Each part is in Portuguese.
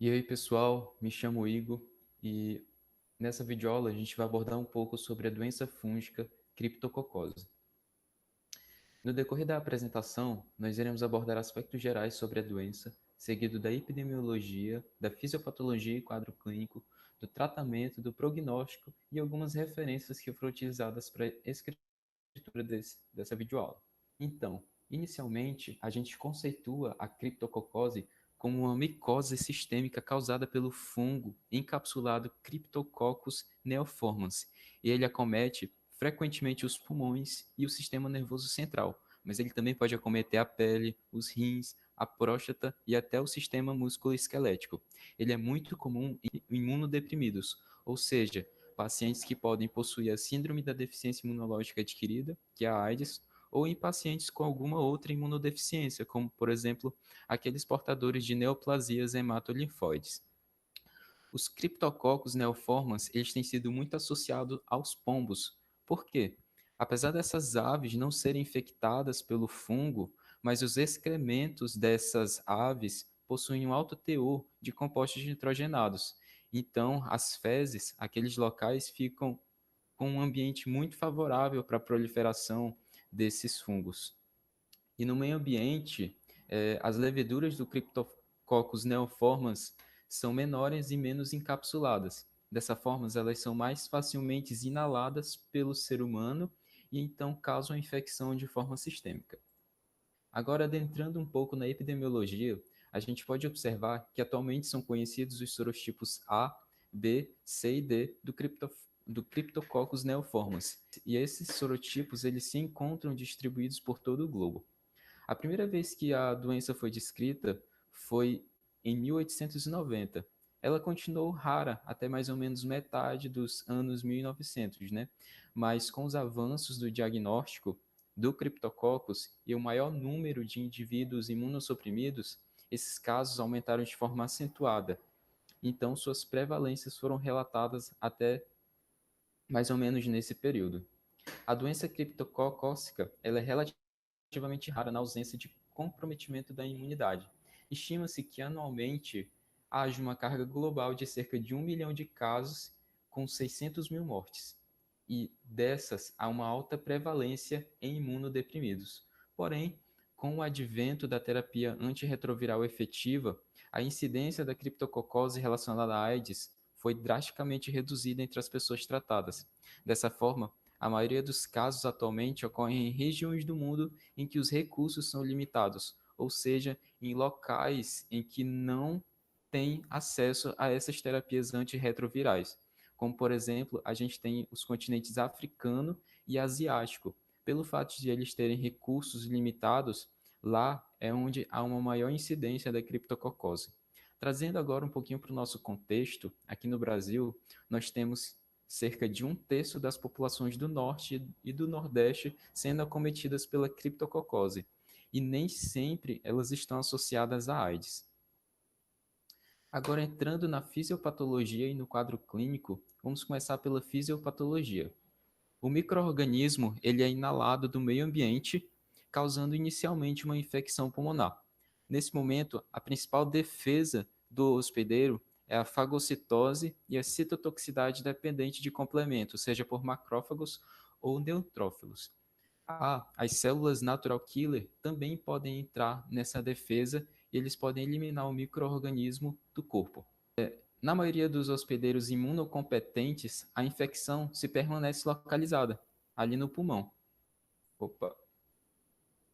E aí, pessoal, me chamo Igor e nessa videoaula a gente vai abordar um pouco sobre a doença fúngica criptococose. No decorrer da apresentação, nós iremos abordar aspectos gerais sobre a doença, seguido da epidemiologia, da fisiopatologia e quadro clínico, do tratamento, do prognóstico e algumas referências que foram utilizadas para a escritura dessa videoaula. Então, inicialmente, a gente conceitua a criptococose como uma micose sistêmica causada pelo fungo encapsulado Cryptococcus neoformans, e ele acomete frequentemente os pulmões e o sistema nervoso central, mas ele também pode acometer a pele, os rins, a próstata e até o sistema musculoesquelético. Ele é muito comum em imunodeprimidos, ou seja, pacientes que podem possuir a síndrome da deficiência imunológica adquirida, que é a AIDS, ou em pacientes com alguma outra imunodeficiência, como, por exemplo, aqueles portadores de neoplasias hematolinfóides. Os criptococos neoformans, eles têm sido muito associados aos pombos. Por quê? Apesar dessas aves não serem infectadas pelo fungo, mas os excrementos dessas aves possuem um alto teor de compostos nitrogenados. Então, as fezes, aqueles locais, ficam com um ambiente muito favorável para a proliferação desses fungos. E no meio ambiente, as leveduras do Cryptococcus neoformans são menores e menos encapsuladas. Dessa forma, elas são mais facilmente inaladas pelo ser humano e então causam a infecção de forma sistêmica. Agora, adentrando um pouco na epidemiologia, a gente pode observar que atualmente são conhecidos os sorotipos A, B, C e D do Cryptococcus neoformans. E esses sorotipos eles se encontram distribuídos por todo o globo. A primeira vez que a doença foi descrita foi em 1890. Ela continuou rara até mais ou menos metade dos anos 1900, né? Mas com os avanços do diagnóstico do Cryptococcus e o maior número de indivíduos imunossuprimidos, esses casos aumentaram de forma acentuada. Então, suas prevalências foram relatadas até mais ou menos nesse período. A doença criptocócica ela é relativamente rara na ausência de comprometimento da imunidade. Estima-se que anualmente haja uma carga global de cerca de 1 milhão de casos, com 600 mil mortes. E dessas, há uma alta prevalência em imunodeprimidos. Porém, com o advento da terapia antirretroviral efetiva, a incidência da criptococose relacionada à AIDS foi drasticamente reduzida entre as pessoas tratadas. Dessa forma, a maioria dos casos atualmente ocorrem em regiões do mundo em que os recursos são limitados, ou seja, em locais em que não tem acesso a essas terapias antirretrovirais. Como, por exemplo, a gente tem os continentes africano e asiático. Pelo fato de eles terem recursos limitados, lá é onde há uma maior incidência da criptococose. Trazendo agora um pouquinho para o nosso contexto, aqui no Brasil, nós temos cerca de um terço das populações do norte e do nordeste sendo acometidas pela criptococose, e nem sempre elas estão associadas à AIDS. Agora, entrando na fisiopatologia e no quadro clínico, vamos começar pela fisiopatologia. O microorganismo ele é inalado do meio ambiente, causando inicialmente uma infecção pulmonar. Nesse momento, a principal defesa do hospedeiro é a fagocitose e a citotoxicidade dependente de complemento, seja por macrófagos ou neutrófilos. As células natural killer também podem entrar nessa defesa e eles podem eliminar o microorganismo do corpo. Na maioria dos hospedeiros imunocompetentes, a infecção se permanece localizada ali no pulmão. Opa,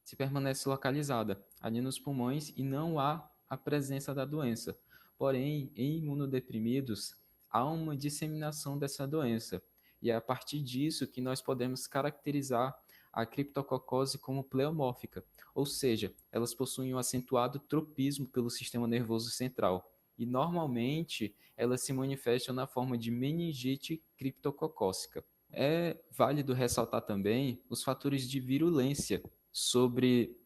se permanece localizada ali nos pulmões e não há a presença da doença. Porém, em imunodeprimidos, há uma disseminação dessa doença. E é a partir disso que nós podemos caracterizar a criptococose como pleomórfica, ou seja, elas possuem um acentuado tropismo pelo sistema nervoso central. E normalmente elas se manifestam na forma de meningite criptococócica. É válido ressaltar também os fatores de virulência sobre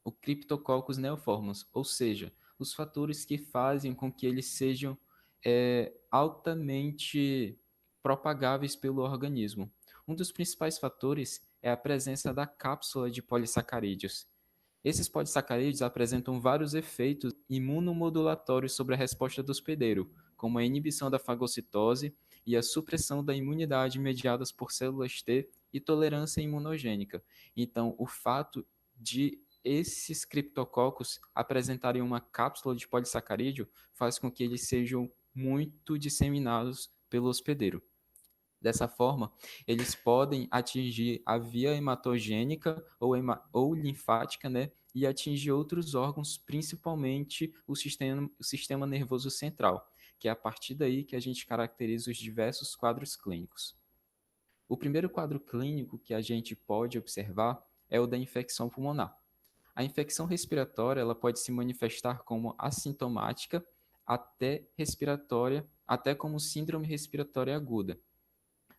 o Cryptococcus neoformans, ou seja, os fatores que fazem com que eles sejam altamente propagáveis pelo organismo. Um dos principais fatores é a presença da cápsula de polissacarídeos. Esses polissacarídeos apresentam vários efeitos imunomodulatórios sobre a resposta do hospedeiro, como a inibição da fagocitose e a supressão da imunidade mediadas por células T e tolerância imunogênica. Então, o fato de esses criptococos apresentarem uma cápsula de polissacarídeo faz com que eles sejam muito disseminados pelo hospedeiro. Dessa forma, eles podem atingir a via hematogênica ou linfática, né, e atingir outros órgãos, principalmente o sistema nervoso central, que é a partir daí que a gente caracteriza os diversos quadros clínicos. O primeiro quadro clínico que a gente pode observar é o da infecção pulmonar. A infecção respiratória ela pode se manifestar como assintomática até respiratória, até como síndrome respiratória aguda.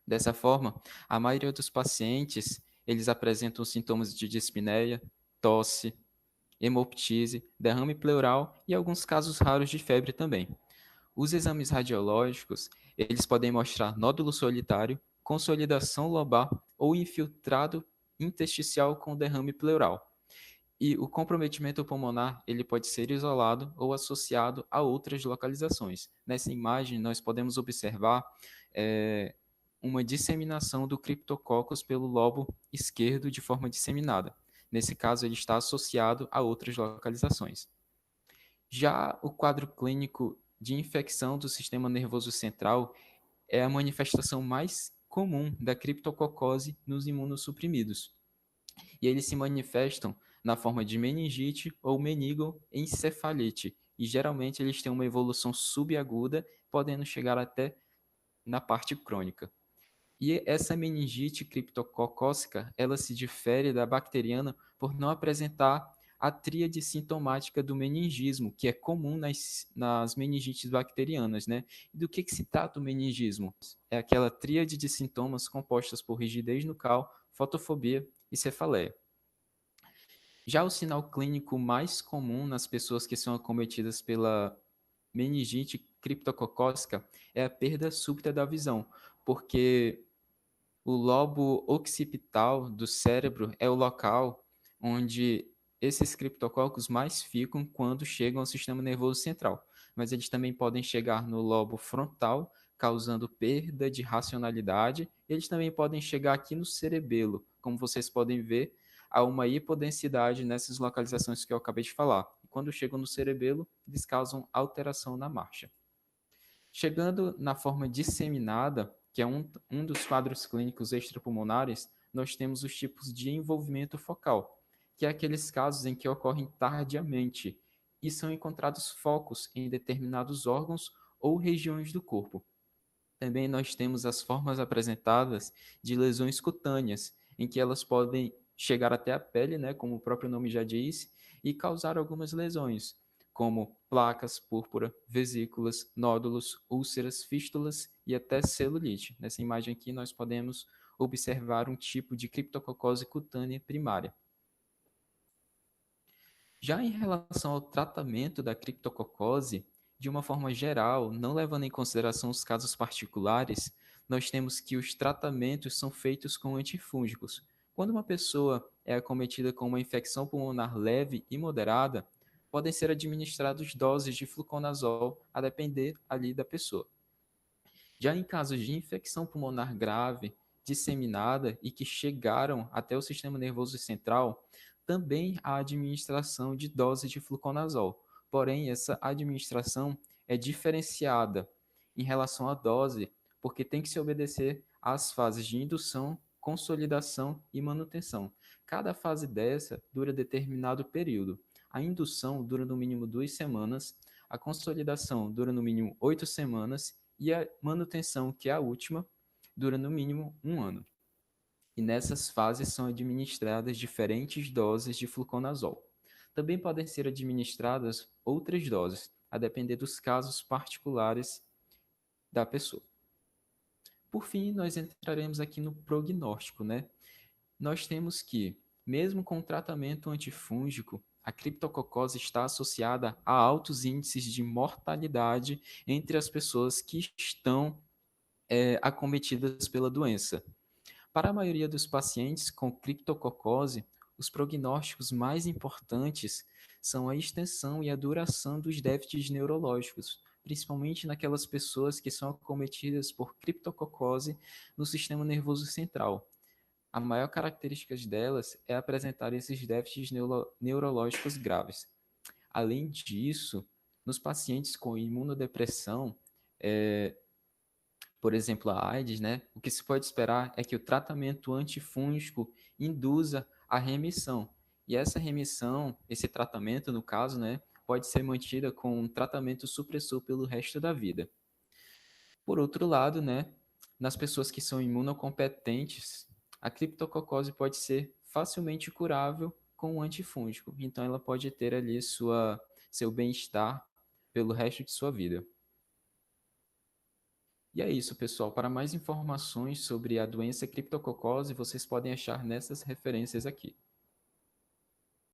Dessa forma, a maioria dos pacientes, eles apresentam sintomas de dispneia, tosse, hemoptise, derrame pleural e alguns casos raros de febre também. Os exames radiológicos, eles podem mostrar nódulo solitário, consolidação lobar ou infiltrado intersticial com derrame pleural. E o comprometimento pulmonar, ele pode ser isolado ou associado a outras localizações. Nessa imagem, nós podemos observar uma disseminação do Cryptococcus pelo lobo esquerdo de forma disseminada. Nesse caso, ele está associado a outras localizações. Já o quadro clínico de infecção do sistema nervoso central é a manifestação mais comum da criptococose nos imunossuprimidos. E eles se manifestam na forma de meningite ou meningoencefalite. E geralmente eles têm uma evolução subaguda, podendo chegar até na parte crônica. E essa meningite criptococócica, ela se difere da bacteriana por não apresentar a tríade sintomática do meningismo, que é comum nas meningites bacterianas, né? E do que se trata o meningismo? É aquela tríade de sintomas compostas por rigidez nucal, fotofobia e cefaleia. Já o sinal clínico mais comum nas pessoas que são acometidas pela meningite criptococócica é a perda súbita da visão, porque o lobo occipital do cérebro é o local onde esses criptococos mais ficam quando chegam ao sistema nervoso central. Mas eles também podem chegar no lobo frontal, causando perda de racionalidade. Eles também podem chegar aqui no cerebelo. Como vocês podem ver, há uma hipodensidade nessas localizações que eu acabei de falar. E quando chegam no cerebelo, eles causam alteração na marcha. Chegando na forma disseminada, que é um dos quadros clínicos extrapulmonares, nós temos os tipos de envolvimento focal, que é aqueles casos em que ocorrem tardiamente e são encontrados focos em determinados órgãos ou regiões do corpo. Também nós temos as formas apresentadas de lesões cutâneas, em que elas podem chegar até a pele, né, como o próprio nome já diz, e causar algumas lesões, como placas, púrpura, vesículas, nódulos, úlceras, fístulas e até celulite. Nessa imagem aqui nós podemos observar um tipo de criptococose cutânea primária. Já em relação ao tratamento da criptococose, de uma forma geral, não levando em consideração os casos particulares, nós temos que os tratamentos são feitos com antifúngicos. Quando uma pessoa é acometida com uma infecção pulmonar leve e moderada, podem ser administrados doses de fluconazol a depender ali da pessoa. Já em casos de infecção pulmonar grave, disseminada e que chegaram até o sistema nervoso central, também há administração de dose de fluconazol. Porém, essa administração é diferenciada em relação à dose, porque tem que se obedecer às fases de indução, consolidação e manutenção. Cada fase dessa dura determinado período. A indução dura no mínimo 2 semanas, a consolidação dura no mínimo 8 semanas e a manutenção, que é a última, dura no mínimo 1 ano. E nessas fases são administradas diferentes doses de fluconazol. Também podem ser administradas outras doses, a depender dos casos particulares da pessoa. Por fim, nós entraremos aqui no prognóstico, né? Nós temos que, mesmo com o tratamento antifúngico, a criptococose está associada a altos índices de mortalidade entre as pessoas que estão acometidas pela doença. Para a maioria dos pacientes com criptococose, os prognósticos mais importantes são a extensão e a duração dos déficits neurológicos, principalmente naquelas pessoas que são acometidas por criptococose no sistema nervoso central. A maior característica delas é apresentar esses déficits neurológicos graves. Além disso, nos pacientes com imunodepressão, é, por exemplo, a AIDS, né, o que se pode esperar é que o tratamento antifúngico induza a remissão. E essa remissão, esse tratamento, no caso, né, pode ser mantida com um tratamento supressor pelo resto da vida. Por outro lado, né, nas pessoas que são imunocompetentes, a criptococose pode ser facilmente curável com um antifúngico. Então, ela pode ter ali seu bem-estar pelo resto de sua vida. E é isso, pessoal. Para mais informações sobre a doença criptococose, vocês podem achar nessas referências aqui.